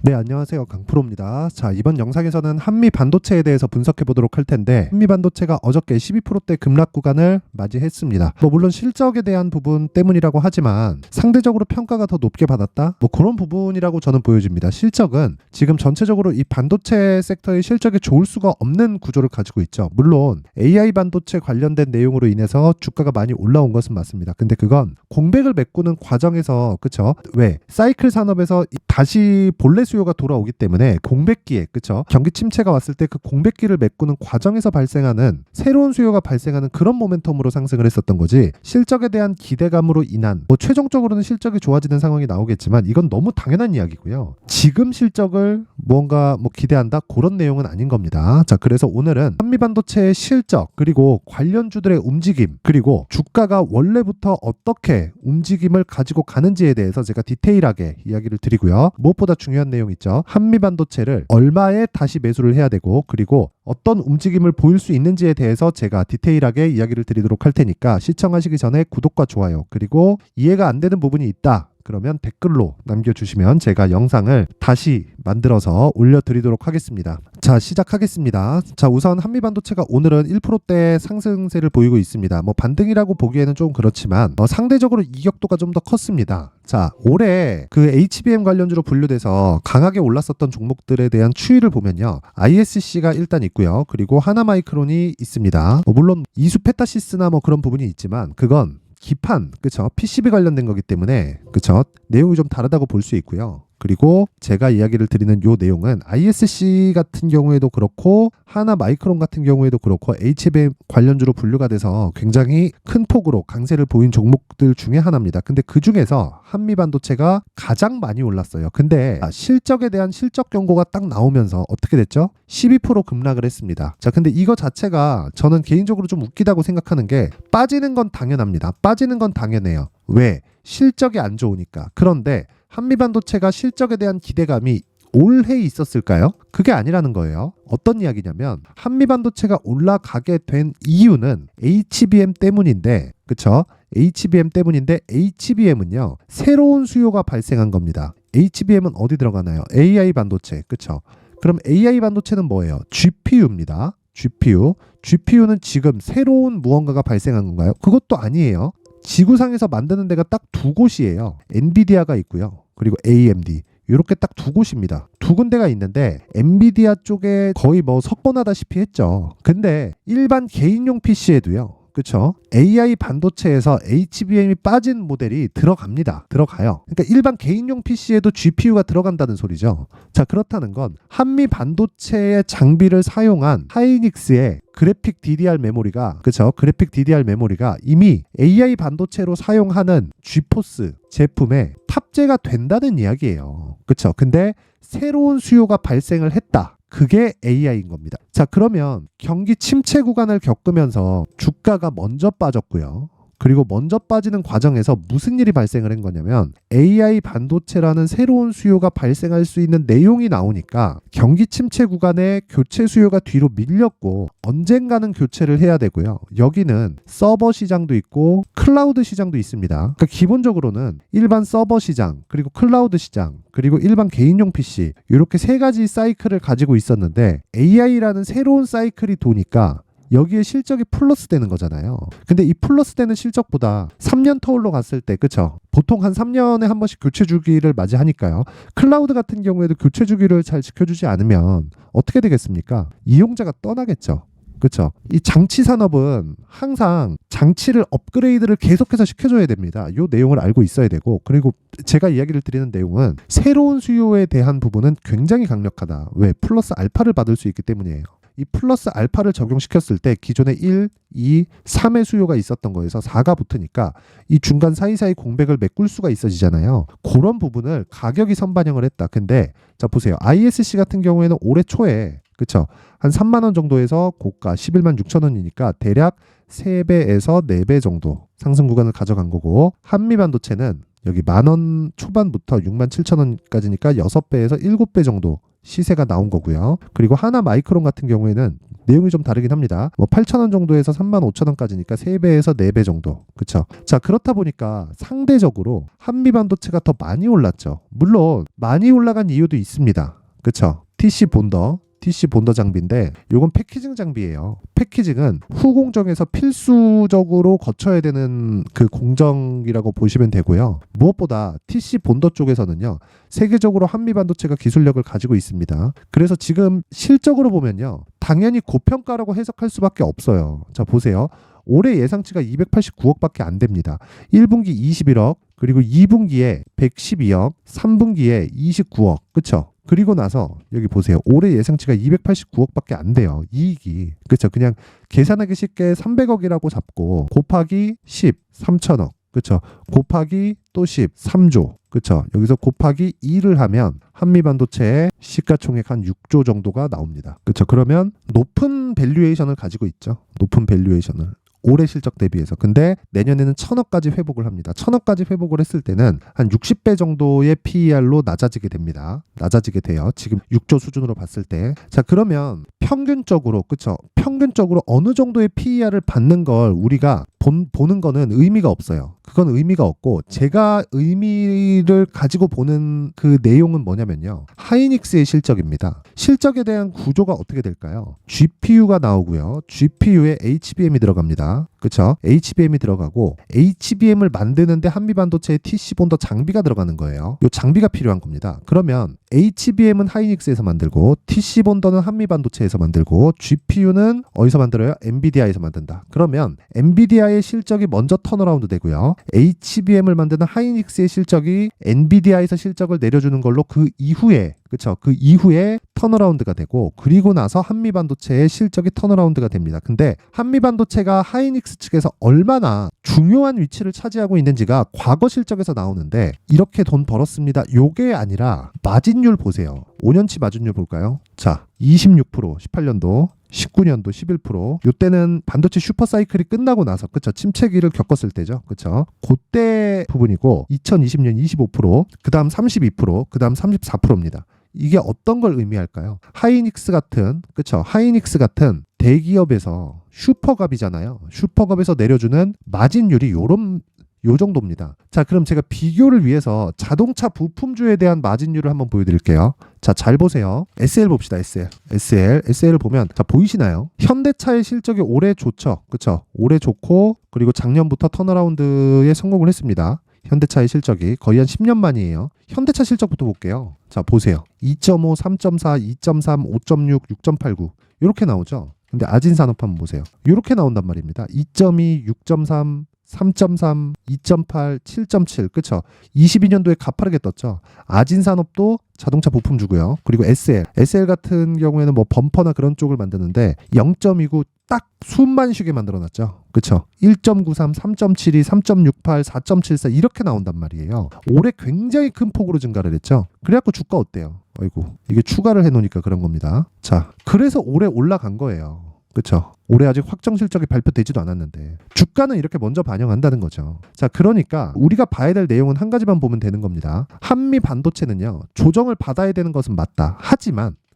네, 안녕하세요. 강프로입니다. 자, 이번 영상에서는 한미 반도체에 대해서 분석해 보도록 할 텐데, 한미 반도체가 어저께 12%대 급락 구간을 맞이했습니다. 물론 실적에 대한 부분 때문이라고 하지만 상대적으로 평가가 더 높게 받았다? 그런 부분이라고 저는 보여집니다. 실적은 지금 전체적으로 이 반도체 섹터의 실적이 좋을 수가 없는 구조를 가지고 있죠. 물론 AI 반도체 관련된 내용으로 인해서 주가가 많이 올라온 것은 맞습니다. 근데 그건 공백을 메꾸는 과정에서, 그쵸? 왜? 사이클 산업에서 다시 본래 수요가 돌아오기 때문에 공백기에, 그쵸? 경기 침체가 왔을 때 그 공백기를 메꾸는 과정에서 발생하는 새로운 수요가 발생하는 그런 모멘텀으로 상승을 했었던 거지, 실적에 대한 기대감으로 인한 최종적으로는 실적이 좋아지는 상황이 나오겠지만 이건 너무 당연한 이야기고요. 지금 실적을 무언가 기대한다? 그런 내용은 아닌 겁니다. 자, 그래서 오늘은 한미반도체의 실적, 그리고 관련주들의 움직임, 그리고 주가가 원래부터 어떻게 움직임을 가지고 가는지에 대해서 제가 디테일하게 이야기를 드리고요. 무엇보다 중요한 내용 있죠. 한미반도체를 얼마에 다시 매수를 해야 되고, 그리고 어떤 움직임을 보일 수 있는지에 대해서 제가 디테일하게 이야기를 드리도록 할 테니까 시청하시기 전에 구독과 좋아요, 그리고 이해가 안 되는 부분이 있다 그러면 댓글로 남겨주시면 제가 영상을 다시 만들어서 올려드리도록 하겠습니다. 자, 시작하겠습니다. 자, 우선 한미반도체가 오늘은 1%대 상승세를 보이고 있습니다. 반등이라고 보기에는 좀 그렇지만 상대적으로 이격도가 좀 더 컸습니다. 자, 올해 그 HBM 관련주로 분류돼서 강하게 올랐었던 종목들에 대한 추이를 보면요, ISC가 일단 있고요. 그리고 하나마이크론이 있습니다. 물론 이수페타시스나 그런 부분이 있지만 그건 기판, 그쵸? PCB 관련된 거기 때문에, 그쵸? 내용이 좀 다르다고 볼 수 있고요. 그리고 제가 이야기를 드리는 요 내용은 ISC 같은 경우에도 그렇고 하나 마이크론 같은 경우에도 그렇고 HBM 관련주로 분류가 돼서 굉장히 큰 폭으로 강세를 보인 종목들 중에 하나입니다. 근데 그 중에서 한미반도체가 가장 많이 올랐어요. 근데 실적에 대한 실적 경고가 딱 나오면서 어떻게 됐죠? 12% 급락을 했습니다. 자, 근데 이거 자체가 저는 개인적으로 좀 웃기다고 생각하는 게, 빠지는 건 당연합니다. 빠지는 건 당연해요. 왜? 실적이 안 좋으니까. 그런데 한미반도체가 실적에 대한 기대감이 올해 있었을까요? 그게 아니라는 거예요. 어떤 이야기냐면 한미반도체가 올라가게 된 이유는 HBM 때문인데, 그쵸? HBM 때문인데 HBM은요, 새로운 수요가 발생한 겁니다. HBM은 어디 들어가나요? AI 반도체, 그쵸? 그럼 AI 반도체는 뭐예요? GPU입니다. GPU는 지금 새로운 무언가가 발생한 건가요? 그것도 아니에요. 지구상에서 만드는 데가 딱 두 곳이에요. 엔비디아가 있고요. 그리고 AMD. 이렇게 딱 두 곳입니다. 두 군데가 있는데 엔비디아 쪽에 거의 석권하다시피 했죠. 근데 일반 개인용 PC에도요, 그쵸? AI 반도체에서 HBM이 빠진 모델이 들어갑니다. 들어가요. 그러니까 일반 개인용 PC에도 GPU가 들어간다는 소리죠. 자, 그렇다는 건 한미 반도체의 장비를 사용한 하이닉스의 그래픽 DDR 메모리가, 그쵸? 그래픽 DDR 메모리가 이미 AI 반도체로 사용하는 지포스 제품에 탑재가 된다는 이야기예요. 그쵸? 근데 새로운 수요가 발생을 했다. 그게 AI인 겁니다. 자, 그러면 경기 침체 구간을 겪으면서 주가가 먼저 빠졌고요. 그리고 먼저 빠지는 과정에서 무슨 일이 발생을 한 거냐면 AI 반도체라는 새로운 수요가 발생할 수 있는 내용이 나오니까 경기 침체 구간에 교체 수요가 뒤로 밀렸고 언젠가는 교체를 해야 되고요. 여기는 서버 시장도 있고 클라우드 시장도 있습니다. 그러니까 기본적으로는 일반 서버 시장, 그리고 클라우드 시장, 그리고 일반 개인용 PC, 이렇게 세 가지 사이클을 가지고 있었는데 AI라는 새로운 사이클이 도니까 여기에 실적이 플러스 되는 거잖아요. 근데 이 플러스 되는 실적보다 3년 터울로 갔을 때, 그쵸? 보통 한 3년에 한 번씩 교체 주기를 맞이하니까요. 클라우드 같은 경우에도 교체 주기를 잘 지켜주지 않으면 어떻게 되겠습니까? 이용자가 떠나겠죠. 그렇죠. 이 장치 산업은 항상 장치를 업그레이드를 계속해서 시켜줘야 됩니다. 이 내용을 알고 있어야 되고, 그리고 제가 이야기를 드리는 내용은 새로운 수요에 대한 부분은 굉장히 강력하다. 왜? 플러스 알파를 받을 수 있기 때문이에요. 이 플러스 알파를 적용시켰을 때 기존에 1, 2, 3의 수요가 있었던 거에서 4가 붙으니까 이 중간 사이사이 공백을 메꿀 수가 있어지잖아요. 그런 부분을 가격이 선반영을 했다. 근데 자, 보세요. ISC 같은 경우에는 올해 초에, 그쵸? 한 3만 원 정도에서 고가 11만 6천 원이니까 대략 3배에서 4배 정도 상승 구간을 가져간 거고, 한미반도체는 여기 10,000원 초반부터 6만 7천 원까지니까 6배에서 7배 정도 시세가 나온 거고요. 그리고 하나 마이크론 같은 경우에는 내용이 좀 다르긴 합니다. 뭐 8,000원 정도에서 35,000원까지니까 3배에서 4배 정도. 그쵸? 자, 그렇다 보니까 상대적으로 한미반도체가 더 많이 올랐죠. 물론 많이 올라간 이유도 있습니다. 그쵸? TC 본더 장비인데 요건 패키징 장비예요. 패키징은 후공정에서 필수적으로 거쳐야 되는 그 공정이라고 보시면 되고요. 무엇보다 TC 본더 쪽에서는요. 세계적으로 한미반도체가 기술력을 가지고 있습니다. 그래서 지금 실적으로 보면요. 당연히 고평가라고 해석할 수밖에 없어요. 자, 보세요. 올해 예상치가 289억밖에 안 됩니다. 1분기 21억, 그리고 2분기에 112억, 3분기에 29억. 그쵸? 그리고 나서 여기 보세요. 올해 예상치가 289억밖에 안 돼요. 이익이. 그렇죠. 그냥 계산하기 쉽게 300억이라고 잡고 곱하기 10, 3천억. 그렇죠. 곱하기 또 10, 3조. 그렇죠. 여기서 곱하기 2를 하면 한미반도체의 시가총액 한 6조 정도가 나옵니다. 그렇죠. 그러면 높은 밸류에이션을 가지고 있죠. 높은 밸류에이션을. 올해 실적 대비해서. 근데 내년에는 1,000억까지 회복을 합니다. 1,000억까지 회복을 했을 때는 한 60배 정도의 PER로 낮아지게 됩니다. 낮아지게 돼요. 지금 6조 수준으로 봤을 때. 자, 그러면 평균적으로, 그쵸? 평균적으로 어느 정도의 PER을 받는 걸 우리가 보는 거는 의미가 없어요. 그건 의미가 없고, 제가 의미를 가지고 보는 그 내용은 뭐냐면요. 하이닉스의 실적입니다. 실적에 대한 구조가 어떻게 될까요? GPU가 나오고요. GPU에 HBM이 들어갑니다. 그쵸? HBM이 들어가고, HBM을 만드는데 한미반도체의 TC본더 장비가 들어가는 거예요. 이 장비가 필요한 겁니다. 그러면 HBM은 하이닉스에서 만들고, TC본더는 한미반도체에서 만들고, GPU는 어디서 만들어요? 엔비디아에서 만든다. 그러면 엔비디아의 실적이 먼저 턴어라운드 되고요. HBM을 만드는 하이닉스의 실적이 엔비디아에서 실적을 내려주는 걸로 그 이후에, 그쵸? 그 이후에 턴어라운드가 되고, 그리고 나서 한미반도체의 실적이 턴어라운드가 됩니다. 근데 한미반도체가 하이닉스 측에서 얼마나 중요한 위치를 차지하고 있는지가 과거 실적에서 나오는데, 이렇게 돈 벌었습니다. 요게 아니라 마진율 보세요. 5년치 마진율 볼까요? 자, 26%, 18년도, 19년도 11%. 요때는 반도체 슈퍼사이클이 끝나고 나서, 그쵸? 침체기를 겪었을 때죠. 그쵸? 그때 부분이고, 2020년 25%, 그 다음 32%, 그 다음 34%입니다. 이게 어떤 걸 의미할까요? 하이닉스 같은, 그쵸? 하이닉스 같은 대기업에서 슈퍼갑이잖아요. 슈퍼갑에서 내려주는 마진율이 요 정도입니다. 자, 그럼 제가 비교를 위해서 자동차 부품주에 대한 마진율을 한번 보여드릴게요. 자, 잘 보세요. SL 봅시다. SL을 보면, 자, 보이시나요? 현대차의 실적이 올해 좋죠. 그쵸? 올해 좋고, 그리고 작년부터 턴어라운드에 성공을 했습니다. 현대차의 실적이 거의 한 10년 만이에요. 현대차 실적부터 볼게요. 자, 보세요. 2.5, 3.4, 2.3, 5.6, 6.89 이렇게 나오죠. 근데 아진산업 한번 보세요. 이렇게 나온단 말입니다. 2.2, 6.3, 3.3, 2.8, 7.7. 그쵸? 22년도에 가파르게 떴죠. 아진산업도 자동차 부품주고요. 그리고 SL 같은 경우에는 뭐 범퍼나 그런 쪽을 만드는데 0.29 딱 수만 슈게 만들어놨죠. 그쵸? 1.93, 3.72, 3.68, 4.74 이렇게 나온단 말이에요. 올해 굉장히 큰 폭으로 증가를 했죠. 그래갖고 주가 어때요? 아이고, 이게 추가를 해놓으니까 그런 겁니다. 자, 그래서 올해 올라간 거예요. 그쵸? 올해 아직 확정 실적이 발표되지도 않았는데 주가는 이렇게 먼저 반영한다는 거죠. 자, 그러니까 우리가 봐야 될 내용은 한 가지만 보면 되는 겁니다. 한미 반도체는요, 조정을 받아야 되는 것은 맞다.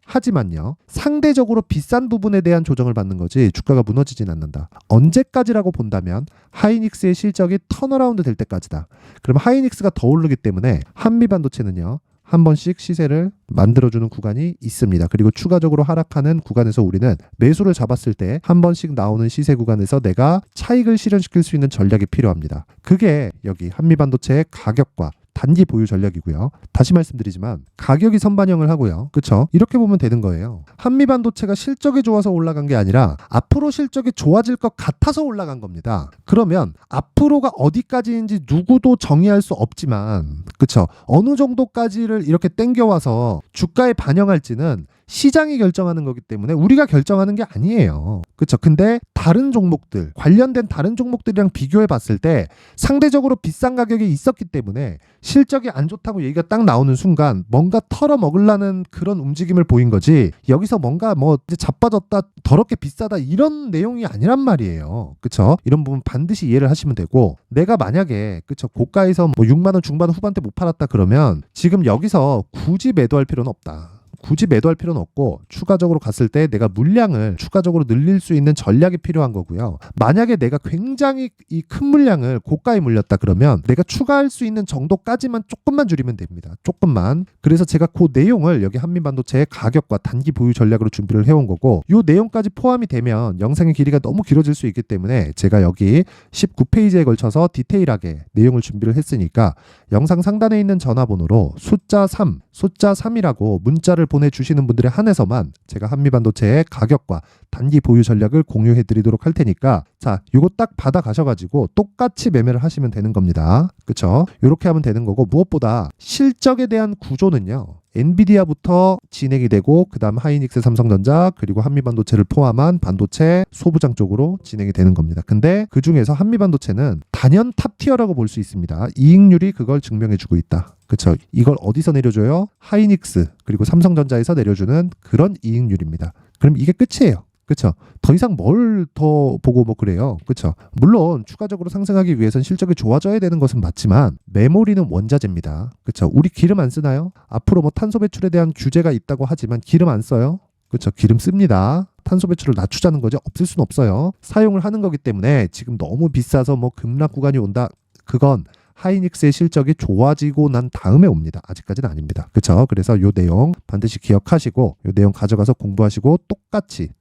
하지만요, 상대적으로 비싼 부분에 대한 조정을 받는 거지 주가가 무너지진 않는다. 언제까지라고 본다면 하이닉스의 실적이 턴어라운드 될 때까지다. 그럼 하이닉스가 더 오르기 때문에 한미 반도체는요, 한 번씩 시세를 만들어주는 구간이 있습니다. 그리고 추가적으로 하락하는 구간에서 우리는 매수를 잡았을 때 한 번씩 나오는 시세 구간에서 내가 차익을 실현시킬 수 있는 전략이 필요합니다. 그게 여기 한미반도체의 가격과 단기 보유 전략이고요. 다시 말씀드리지만 가격이 선반영을 하고요. 그쵸? 이렇게 보면 되는 거예요. 한미반도체가 실적이 좋아서 올라간 게 아니라 앞으로 실적이 좋아질 것 같아서 올라간 겁니다. 그러면 앞으로가 어디까지인지 누구도 정의할 수 없지만, 그쵸? 어느 정도까지를 이렇게 땡겨와서 주가에 반영할지는 시장이 결정하는 거기 때문에 우리가 결정하는 게 아니에요. 그쵸? 근데 다른 종목들, 관련된 다른 종목들이랑 비교해 봤을 때 상대적으로 비싼 가격이 있었기 때문에 실적이 안 좋다고 얘기가 딱 나오는 순간 뭔가 털어먹으려는 그런 움직임을 보인 거지, 여기서 뭔가 뭐 이제 자빠졌다, 더럽게 비싸다 이런 내용이 아니란 말이에요. 그쵸? 이런 부분 반드시 이해를 하시면 되고, 내가 만약에, 그쵸, 고가에서 뭐 6만 원 중반 후반대 못 팔았다 그러면 지금 여기서 굳이 매도할 필요는 없다. 굳이 매도할 필요는 없고 추가적으로 갔을 때 내가 물량을 추가적으로 늘릴 수 있는 전략이 필요한 거고요. 만약에 내가 굉장히 이 큰 물량을 고가에 물렸다 그러면 내가 추가할 수 있는 정도까지만 조금만 줄이면 됩니다. 조금만. 그래서 제가 그 내용을 여기 한미반도체의 가격과 단기 보유 전략으로 준비를 해온 거고, 이 내용까지 포함이 되면 영상의 길이가 너무 길어질 수 있기 때문에 제가 여기 19페이지에 걸쳐서 디테일하게 내용을 준비를 했으니까 영상 상단에 있는 전화번호로 숫자 3이라고 문자를 보내주시는 분들에 한해서만 제가 한미반도체의 가격과 단기 보유 전략을 공유해 드리도록 할 테니까, 자, 요거 딱 받아 가셔가지고 똑같이 매매를 하시면 되는 겁니다. 그쵸? 요렇게 하면 되는 거고, 무엇보다 실적에 대한 구조는요, 엔비디아부터 진행이 되고 그 다음 하이닉스, 삼성전자, 그리고 한미반도체를 포함한 반도체 소부장 쪽으로 진행이 되는 겁니다. 근데 그 중에서 한미반도체는 단연 탑티어라고 볼 수 있습니다. 이익률이 그걸 증명해주고 있다. 그쵸? 이걸 어디서 내려줘요? 하이닉스 그리고 삼성전자에서 내려주는 그런 이익률입니다. 그럼 이게 끝이에요. 그쵸? 더 이상 뭘 더 보고 뭐 그래요. 그쵸? 물론 추가적으로 상승하기 위해선 실적이 좋아져야 되는 것은 맞지만 메모리는 원자재입니다. 그쵸? 우리 기름 안 쓰나요? 앞으로 뭐 탄소 배출에 대한 규제가 있다고 하지만 기름 안 써요? 그쵸? 기름 씁니다. 탄소 배출을 낮추자는 거죠. 없을 수는 없어요. 사용을 하는 거기 때문에 지금 너무 비싸서 뭐 급락 구간이 온다. 그건 하이닉스의 실적이 좋아지고 난 다음에 옵니다. 아직까지는 아닙니다. 그렇죠? 그래서 요 내용 반드시 기억하시고 요 내용 가져가서 공부하시고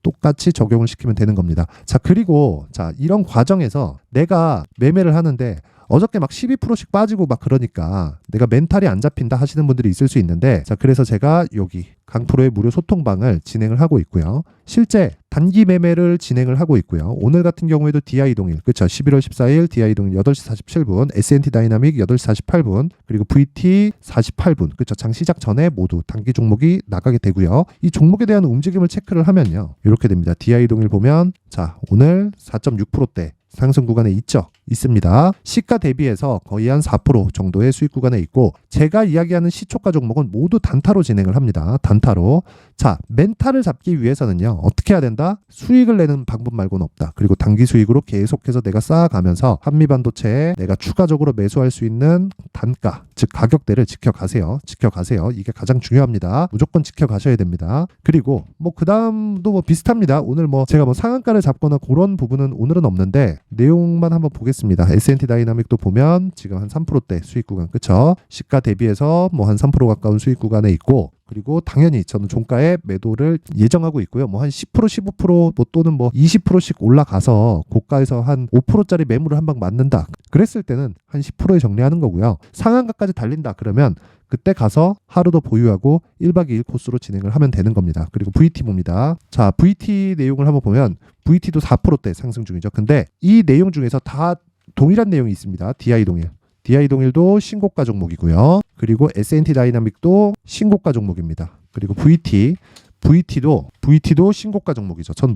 똑같이 적용을 시키면 되는 겁니다. 자, 그리고 자, 이런 과정에서 내가 매매를 하는데 어저께 막 12%씩 빠지고 막 그러니까 내가 멘탈이 안 잡힌다 하시는 분들이 있을 수 있는데, 자, 그래서 제가 여기 강프로의 무료 소통방을 진행을 하고 있고요. 실제 단기 매매를 진행을 하고 있고요. 오늘 같은 경우에도 DI 동일, 그렇죠? 11월 14일 DI 동일 8시 47분, S&T 다이나믹 8시 48분, 그리고 VT 48분, 그렇죠? 장 시작 전에 모두 단기 종목이 나가게 되고요. 이 종목에 대한 움직임을 체크를 하면요, 이렇게 됩니다. DI 동일 보면, 자, 오늘 4.6%대 상승 구간에 있습니다. 시가 대비해서 거의 한 4% 정도의 수익 구간에 있고, 제가 이야기하는 시초가 종목은 모두 단타로 진행을 합니다. 단타로. 자, 멘탈을 잡기 위해서는요, 어떻게 해야 된다? 수익을 내는 방법 말고는 없다. 그리고 단기 수익으로 계속해서 내가 쌓아가면서 한미반도체에 내가 추가적으로 매수할 수 있는 단가, 즉 가격대를 지켜가세요. 이게 가장 중요합니다. 무조건 지켜가셔야 됩니다. 그리고 뭐 그 다음도 뭐 비슷합니다. 오늘 뭐 제가 뭐 상한가를 잡거나 그런 부분은 오늘은 없는데 내용만 한번 보겠습니다. S&T 다이나믹도 보면 지금 한 3%대 수익 구간, 그쵸? 시가 대비해서 뭐 한 3% 가까운 수익 구간에 있고, 그리고 당연히 저는 종가에 매도를 예정하고 있고요. 뭐 한 10%, 15% 뭐 또는 뭐 20%씩 올라가서 고가에서 한 5%짜리 매물을 한 방 맞는다. 그랬을 때는 한 10%에 정리하는 거고요. 상한가까지 달린다 그러면 그때 가서 하루도 보유하고 1박 2일 코스로 진행을 하면 되는 겁니다. 그리고 VT 봅니다. 자, VT 내용을 한번 보면 VT도 4%대 상승 중이죠. 근데 이 내용 중에서 다 동일한 내용이 있습니다. DI 동일. DI 동일도 신고가 종목이고요. 그리고 S&T 다이나믹도 신고가 종목입니다. 그리고 VT도 신고가 종목이죠. 전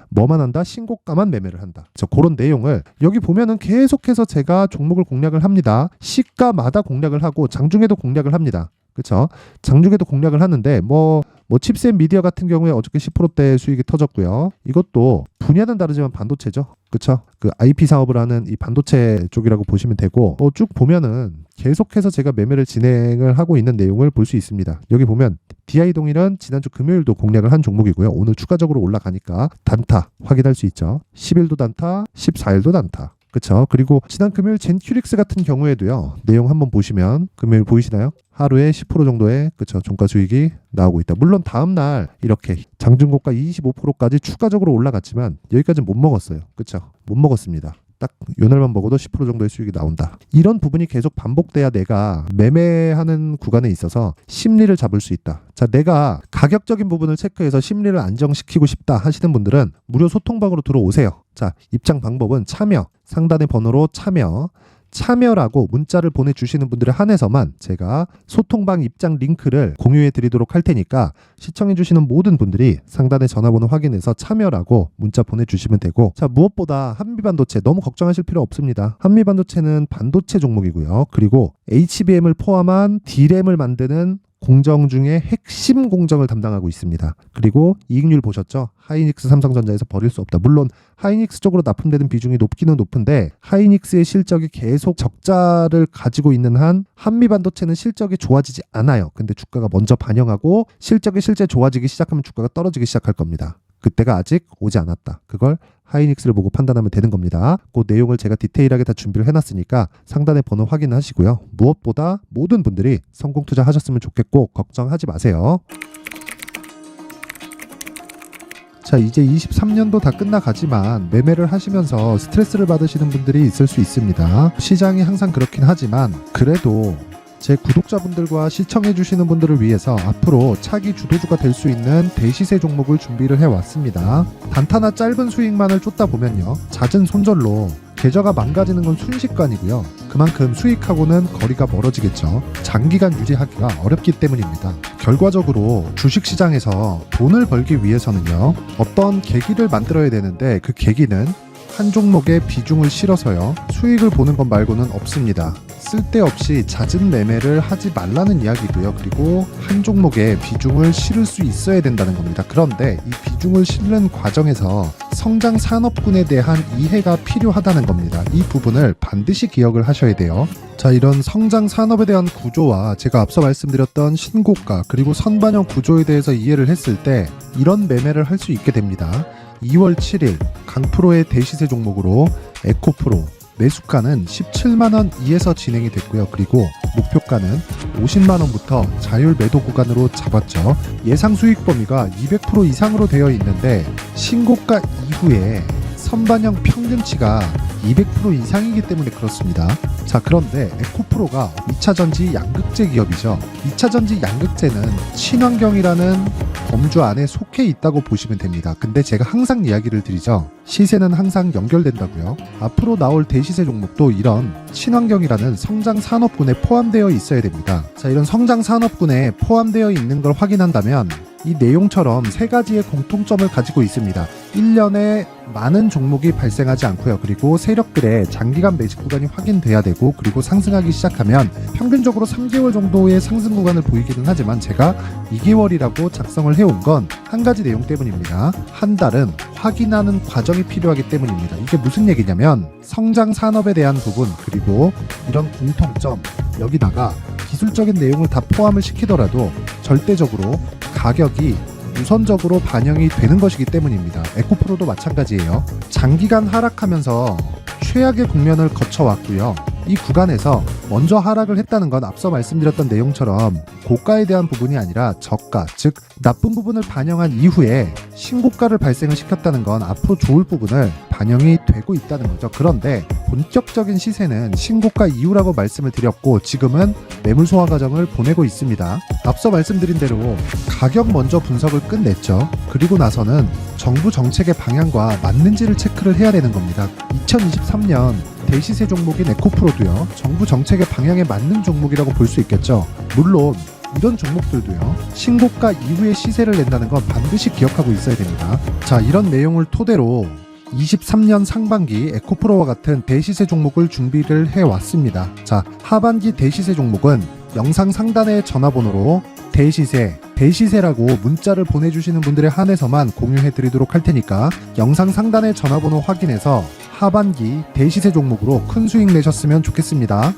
뭐만 한다? 신고가만 매매를 한다. 그런 내용을 여기 보면은 계속해서 제가 종목을 공략을 합니다. 시가마다 공략을 하고 장중에도 공략을 합니다. 그렇죠? 장중에도 공략을 하는데 뭐 칩셋 미디어 같은 경우에 어저께 10%대 수익이 터졌고요. 이것도 분야는 다르지만 반도체죠. 그렇죠? 그 IP 사업을 하는 이 반도체 쪽이라고 보시면 되고, 쭉 보면은 계속해서 제가 매매를 진행을 하고 있는 내용을 볼 수 있습니다. 여기 보면 DI 동일은 지난주 금요일도 공략을 한 종목이고요. 오늘 추가적으로 올라가니까 단타 확인할 수 있죠. 10일도 단타, 14일도 단타. 그렇죠. 그리고 지난 금요일 젠큐릭스 같은 경우에도요. 내용 한번 보시면 금요일 보이시나요? 하루에 10% 정도의 그쵸 종가 수익이 나오고 있다. 물론 다음 날 이렇게 장중고가 25%까지 추가적으로 올라갔지만 여기까지는 못 먹었어요. 그쵸? 못 먹었습니다. 딱 요날만 먹어도 10% 정도의 수익이 나온다. 이런 부분이 계속 반복돼야 내가 매매하는 구간에 있어서 심리를 잡을 수 있다. 자, 내가 가격적인 부분을 체크해서 심리를 안정시키고 싶다 하시는 분들은 무료 소통방으로 들어오세요. 자, 입장 방법은 참여, 상단의 번호로 참여라고 문자를 보내주시는 분들에 한해서만 제가 소통방 입장 링크를 공유해 드리도록 할 테니까 시청해 주시는 모든 분들이 상단의 전화번호 확인해서 참여라고 문자 보내주시면 되고, 자, 무엇보다 한미반도체 너무 걱정하실 필요 없습니다. 한미반도체는 반도체 종목이고요. 그리고 HBM을 포함한 D램을 만드는 공정 중에 핵심 공정을 담당하고 있습니다. 그리고 이익률 보셨죠? 하이닉스, 삼성전자에서 버릴 수 없다. 물론 하이닉스 쪽으로 납품되는 비중이 높기는 높은데 하이닉스의 실적이 계속 적자를 가지고 있는 한 한미반도체는 실적이 좋아지지 않아요. 근데 주가가 먼저 반영하고 실적이 실제 좋아지기 시작하면 주가가 떨어지기 시작할 겁니다. 그때가 아직 오지 않았다. 그걸 하이닉스를 보고 판단하면 되는 겁니다. 그 내용을 제가 디테일하게 다 준비를 해놨으니까 상단에 번호 확인하시고요. 무엇보다 모든 분들이 성공 투자하셨으면 좋겠고 걱정하지 마세요. 자, 이제 23년도 다 끝나가지만 매매를 하시면서 스트레스를 받으시는 분들이 있을 수 있습니다. 시장이 항상 그렇긴 하지만 그래도 제 구독자분들과 시청해주시는 분들을 위해서 앞으로 차기 주도주가 될 수 있는 대시세 종목을 준비를 해왔습니다. 단타나 짧은 수익만을 쫓다 보면요, 잦은 손절로 계좌가 망가지는 건 순식간이고요. 그만큼 수익하고는 거리가 멀어지겠죠. 장기간 유지하기가 어렵기 때문입니다. 결과적으로 주식시장에서 돈을 벌기 위해서는요, 어떤 계기를 만들어야 되는데 그 계기는 한 종목에 비중을 실어서요, 수익을 보는 것 말고는 없습니다. 쓸데없이 잦은 매매를 하지 말라는 이야기고요. 그리고 한 종목에 비중을 실을 수 있어야 된다는 겁니다. 그런데 이 비중을 실는 과정에서 성장 산업군에 대한 이해가 필요하다는 겁니다. 이 부분을 반드시 기억을 하셔야 돼요. 자, 이런 성장 산업에 대한 구조와 제가 앞서 말씀드렸던 신고가 그리고 선반영 구조에 대해서 이해를 했을 때 이런 매매를 할 수 있게 됩니다. 2월 7일 강프로의 대시세 종목으로 에코프로 매수가는 17만원 이에서 진행이 됐고요. 그리고 목표가는 50만원부터 자율 매도 구간으로 잡았죠. 예상 수익 범위가 200% 이상으로 되어 있는데 신고가 이후에 선반영 평균치가 200% 이상이기 때문에 그렇습니다. 자, 그런데 에코프로가 2차전지 양극재 기업이죠. 2차전지 양극재는 친환경이라는 범주 안에 속해 있다고 보시면 됩니다. 근데 제가 항상 이야기를 드리죠. 시세는 항상 연결된다고요. 앞으로 나올 대시세 종목도 이런 친환경이라는 성장 산업군에 포함되어 있어야 됩니다. 자, 이런 성장 산업군에 포함되어 있는 걸 확인한다면 이 내용처럼 세 가지의 공통점을 가지고 있습니다. 1년에 많은 종목이 발생하지 않고요. 그리고 세력들의 장기간 매집 구간이 확인돼야 되고, 그리고 상승하기 시작하면 평균적으로 3개월 정도의 상승 구간을 보이기는 하지만 제가 2개월이라고 작성을 해온 건 한 가지 내용 때문입니다. 한 달은 확인하는 과정이 필요하기 때문입니다. 이게 무슨 얘기냐면 성장 산업에 대한 부분 그리고 이런 공통점, 여기다가 기술적인 내용을 다 포함을 시키더라도 절대적으로 가격이 우선적으로 반영이 되는 것이기 때문입니다. 에코프로도 마찬가지예요. 장기간 하락하면서 최악의 국면을 거쳐왔고요. 이 구간에서 먼저 하락을 했다는 건 앞서 말씀드렸던 내용처럼 고가에 대한 부분이 아니라 저가, 즉 나쁜 부분을 반영한 이후에 신고가를 발생을 시켰다는 건 앞으로 좋을 부분을 반영이 되고 있다는 거죠. 그런데 본격적인 시세는 신고가 이후라고 말씀을 드렸고 지금은 매물 소화 과정을 보내고 있습니다. 앞서 말씀드린 대로 가격 먼저 분석을 끝냈죠. 그리고 나서는 정부 정책의 방향과 맞는지를 체크를 해야 되는 겁니다. 2023년 대시세 종목인 에코프로도요, 정부 정책의 방향에 맞는 종목이라고 볼 수 있겠죠. 물론 이런 종목들도요, 신고가 이후에 시세를 낸다는 건 반드시 기억하고 있어야 됩니다. 자, 이런 내용을 토대로 23년 상반기 에코프로와 같은 대시세 종목을 준비를 해왔습니다. 자, 하반기 대시세 종목은 영상 상단의 전화번호로 대시세라고 문자를 보내주시는 분들에 한해서만 공유해드리도록 할 테니까 영상 상단의 전화번호 확인해서 하반기 대시세 종목으로 큰 수익 내셨으면 좋겠습니다.